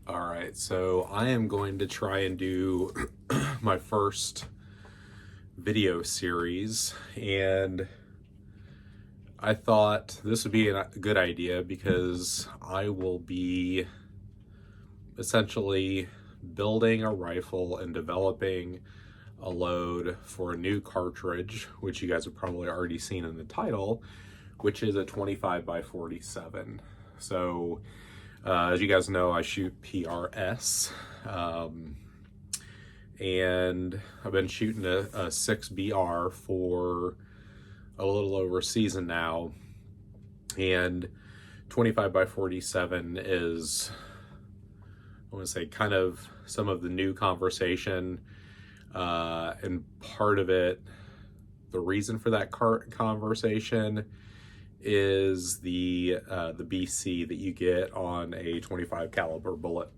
All right, so I am going to try and do my first video series, and I thought this would be a good idea because I will be essentially building a rifle and developing a load for a new cartridge, which you guys have probably already seen in the title, which is a 25 by 47. So as you guys know, I shoot PRS, and I've been shooting a 6BR for a little over a season now, and 25 by 47 is, I want to say, kind of some of the new conversation, and part of it, the reason for that conversation is the BC that you get on a 25 caliber bullet.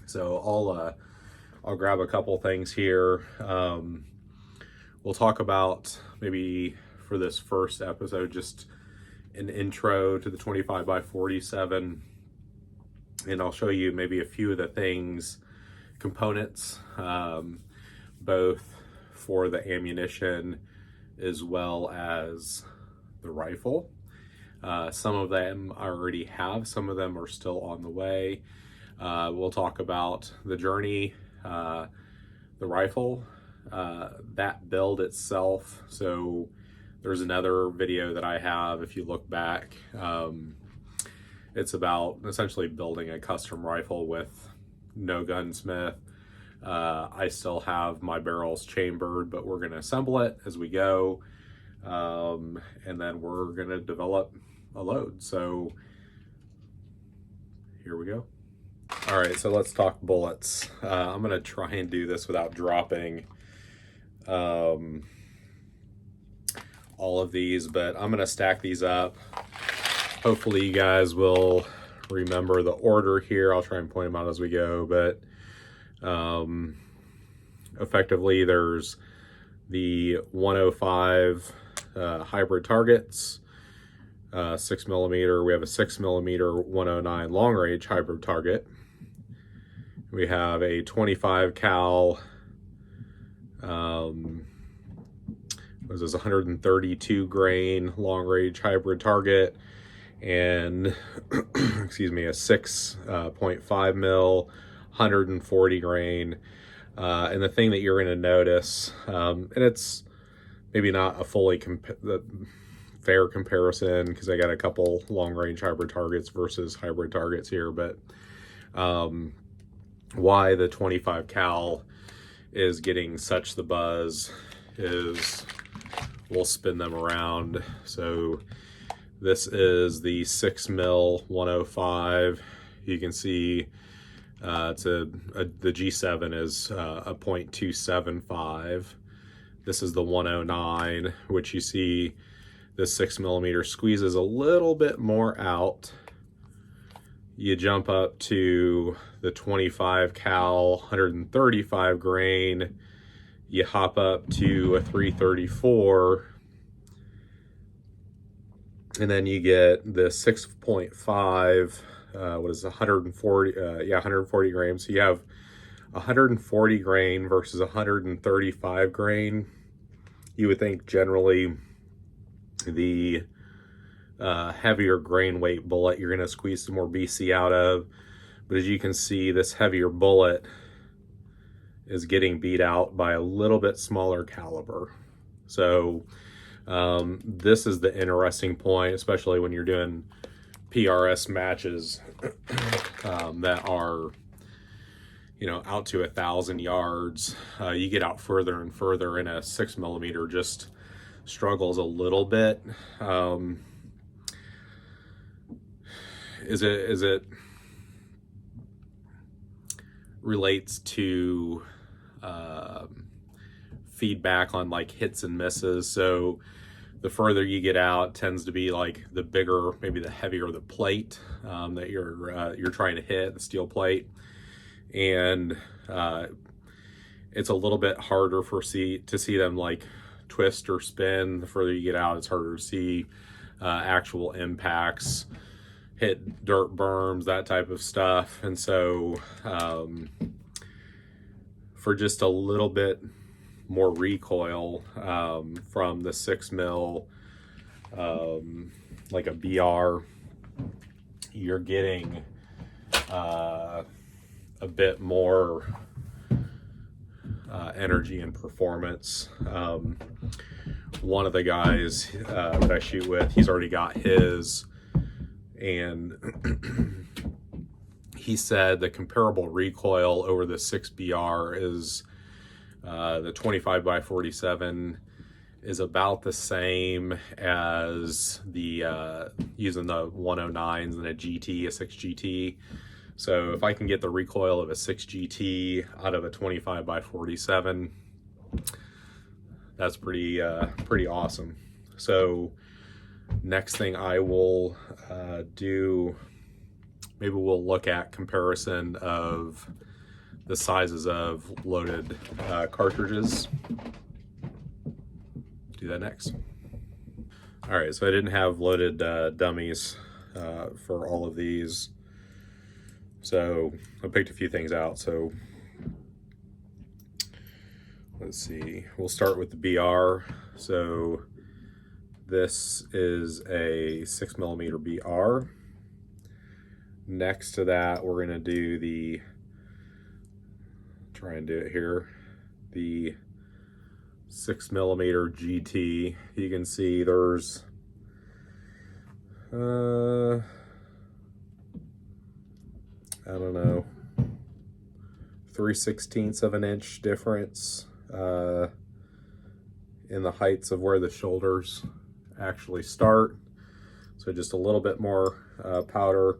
So I'll grab a couple things here. We'll talk about, maybe for this first episode, just an intro to the 25 by 47, and I'll show you maybe a few of the things, components, both for the ammunition as well as the rifle. Some of them I already have, some of them are still on the way. We'll talk about the journey, the rifle, that build itself. So there's another video that I have, if you look back, it's about essentially building a custom rifle with no gunsmith. I still have my barrels chambered, but we're going to assemble it as we go. And then we're going to develop a load. So here we go. All right, so let's talk bullets. I'm going to try and do this without dropping all of these, but I'm going to stack these up. Hopefully you guys will remember the order here. I'll try and point them out as we go, but effectively there's the 105 hybrid targets, 6mm. We have a 6mm 109 long range hybrid target. We have a 25 cal, was this 132 grain long range hybrid target, and excuse me, a 6.5 mil 140 grain. And the thing that you're going to notice, and it's maybe not a fully fair comparison because I got a couple long range hybrid targets versus hybrid targets here, but why the 25 cal is getting such the buzz is, we'll spin them around. So this is the 6mm 105. You can see the G7 is a .275. This is the 109, which you see this 6mm squeezes a little bit more out. You jump up to the 25 cal 135 grain. You hop up to a 334, and then you get the 6.5, what is 140, 140 grain. So you have 140 grain versus 135 grain. You would think generally the heavier grain weight bullet you're going to squeeze some more BC out of, but as you can see, this heavier bullet is getting beat out by a little bit smaller caliber. So this is the interesting point, especially when you're doing PRS matches that are, you know, out to 1,000 yards. You get out further and further, and a 6mm just struggles a little bit. Is it relates to feedback on like hits and misses. So the further you get out, it tends to be like the bigger, maybe the heavier the plate that you're trying to hit, the steel plate, and it's a little bit harder to see them like twist or spin. The further you get out, it's harder to see actual impacts. hit dirt berms, that type of stuff. And so for just a little bit more recoil from the 6 mil, like a BR, you're getting a bit more energy and performance. One of the guys that I shoot with, he's already got his, and he said the comparable recoil over the 6BR is the 25 by 47 is about the same as the using the 109s and a GT, a 6 GT. So if I can get the recoil of a 6 GT out of a 25 by 47, that's pretty awesome. So next thing I will do, maybe we'll look at comparison of the sizes of loaded cartridges. Do that next. All right, so I didn't have loaded dummies for all of these, so I picked a few things out. So let's see, we'll start with the BR. So this is a 6mm BR. Next to that, we're gonna do the, try and do it here, the 6mm GT. You can see there's I don't know, 3/16 of an inch difference in the heights of where the shoulders actually start. So just a little bit more powder.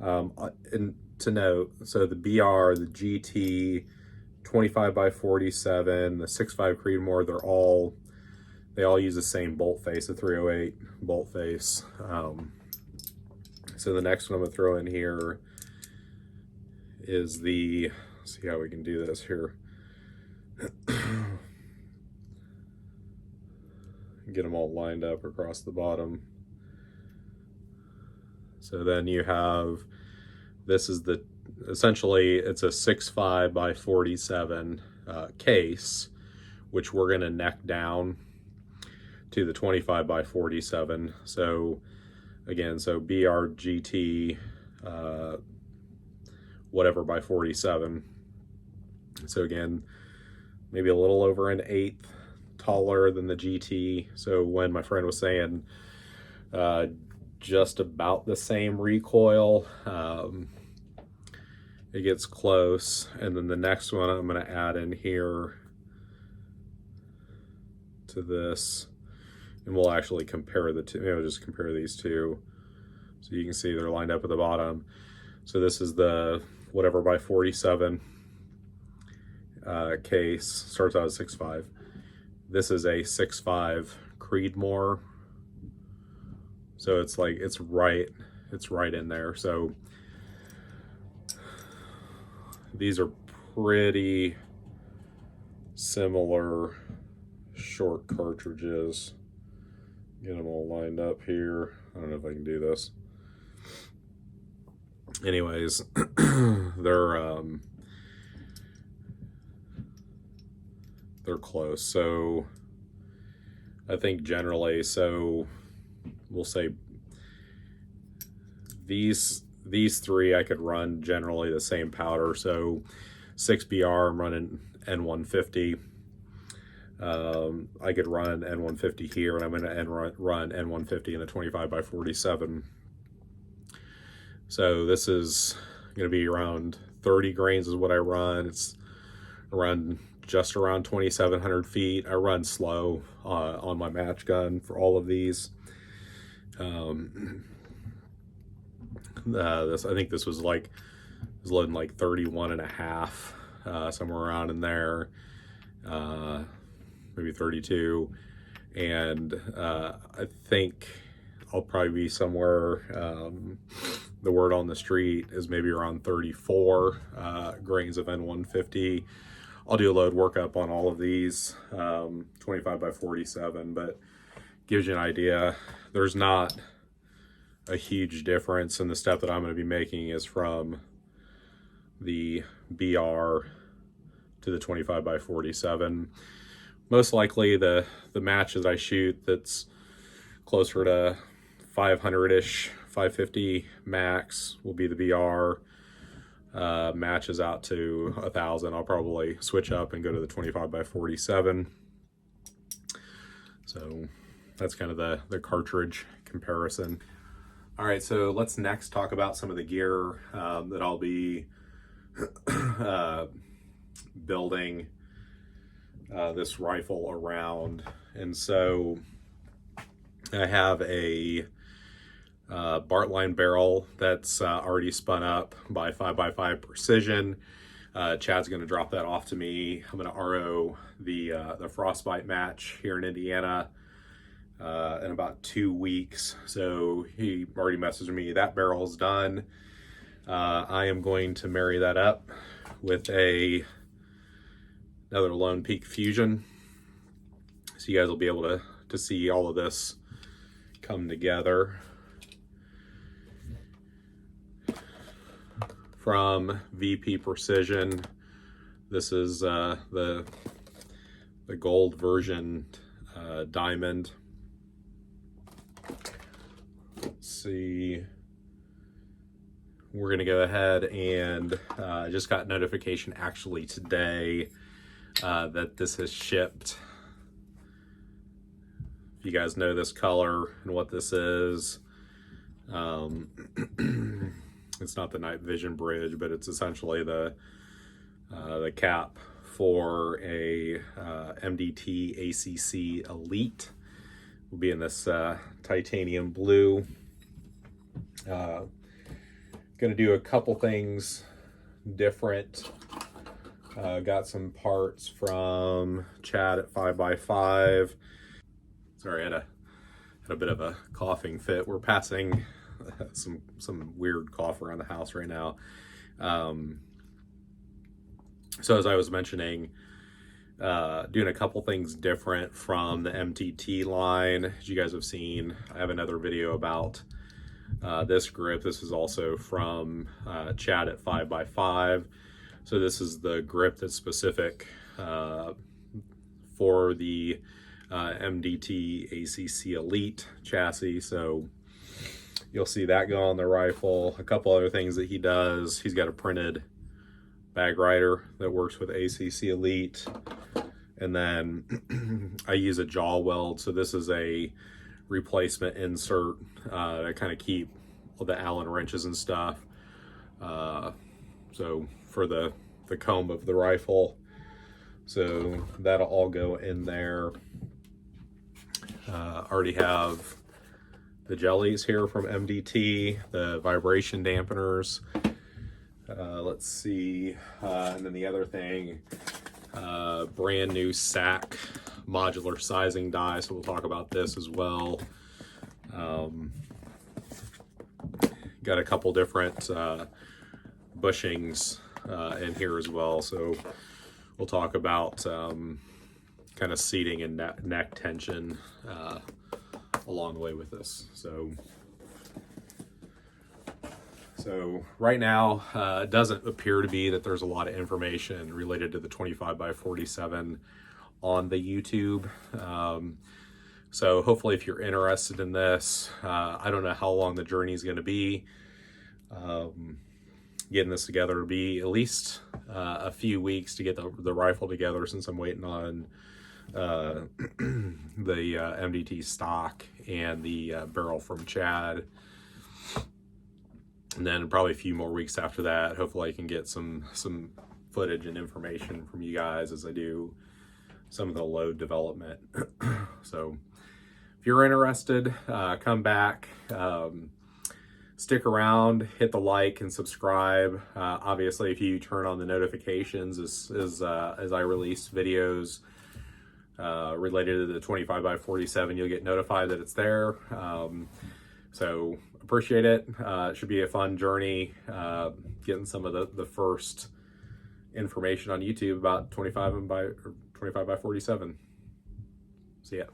And to note, so the BR, the GT, 25 by 47, the 6.5 Creedmoor, they all use the same bolt face, the 308 bolt face. So the next one I'm gonna throw in here is the, let's see how we can do this here. Get them all lined up across the bottom. So then you have, this is the, essentially it's a 6.5 by 47 case, which we're gonna neck down to the 25 by 47. So again, so BR GT, whatever by 47. So again, maybe a little over an eighth taller than the GT. So when my friend was saying just about the same recoil, it gets close. And then the next one I'm going to add in here to this, and we'll actually compare the two. Maybe I'll just compare these two so you can see they're lined up at the bottom. So this is the whatever by 47 case, starts out at 6.5. This is a 6.5 Creedmoor. So it's like, it's right in there. So these are pretty similar short cartridges. Get them all lined up here. I don't know if I can do this. Anyways, they're close. So I think generally, so we'll say these three I could run generally the same powder. So 6BR, I'm running N150. I could run N150 here, and I'm going to run N150 in the 25 by 47. So this is going to be around 30 grains is what I run. It's around just around 2,700 feet. I run slow on my match gun for all of these. I think this was like, was loading like 31 and a half, somewhere around in there, maybe 32. And I think I'll probably be somewhere, the word on the street is maybe around 34 grains of N150. I'll do a load workup on all of these, 25 by 47, but gives you an idea. There's not a huge difference, and the step that I'm going to be making is from the BR to the 25 by 47. Most likely the match that I shoot that's closer to 500-ish, 550 max will be the BR. Matches out to 1,000, I'll probably switch up and go to the 25 by 47. So that's kind of the cartridge comparison. All right, so let's next talk about some of the gear that I'll be building this rifle around. And so I have a Bartline barrel that's already spun up by 5x5 Precision. Chad's going to drop that off to me. I'm going to RO the frostbite match here in Indiana in about 2 weeks. So he already messaged me that barrel's done. I am going to marry that up with another Lone Peak Fusion, so you guys will be able to see all of this come together. From VP Precision, this is the gold version diamond. Let's see. We're gonna go ahead and I just got notification actually today that this has shipped. If you guys know this color and what this is, it's not the night vision bridge, but it's essentially the cap for a MDT ACC Elite. Will be in this titanium blue. Gonna do a couple things different. Got some parts from Chad at 5x5. Sorry, I had a bit of a coughing fit. We're passing some weird cough around the house right now. So as I was mentioning, doing a couple things different from the MTT line. As you guys have seen, I have another video about this grip. This is also from Chad at 5x5. So this is the grip that's specific for the MDT ACC Elite chassis. So you'll see that go on the rifle. A couple other things that he does. He's got a printed bag rider that works with ACC Elite. And then I use a jaw weld. So this is a replacement insert to kind of keep all the Allen wrenches and stuff. So for the comb of the rifle. So that'll all go in there. Already have the jellies here from MDT, the vibration dampeners. Let's see, and then the other thing, brand new SAC modular sizing die, so we'll talk about this as well. Got a couple different bushings in here as well, so we'll talk about kind of seating and neck tension along the way with this. So right now, it doesn't appear to be that there's a lot of information related to the 25x47 on the YouTube. So hopefully if you're interested in this, I don't know how long the journey is going to be. Getting this together to be at least a few weeks to get the rifle together, since I'm waiting on the MDT stock and the barrel from Chad. And then probably a few more weeks after that, hopefully I can get some footage and information from you guys as I do some of the load development. So if you're interested, come back, stick around, hit the like and subscribe. Obviously, if you turn on the notifications as I release videos related to the 25x47, you'll get notified that it's there. So appreciate it. It should be a fun journey, getting some of the first information on YouTube about 25x47. See ya.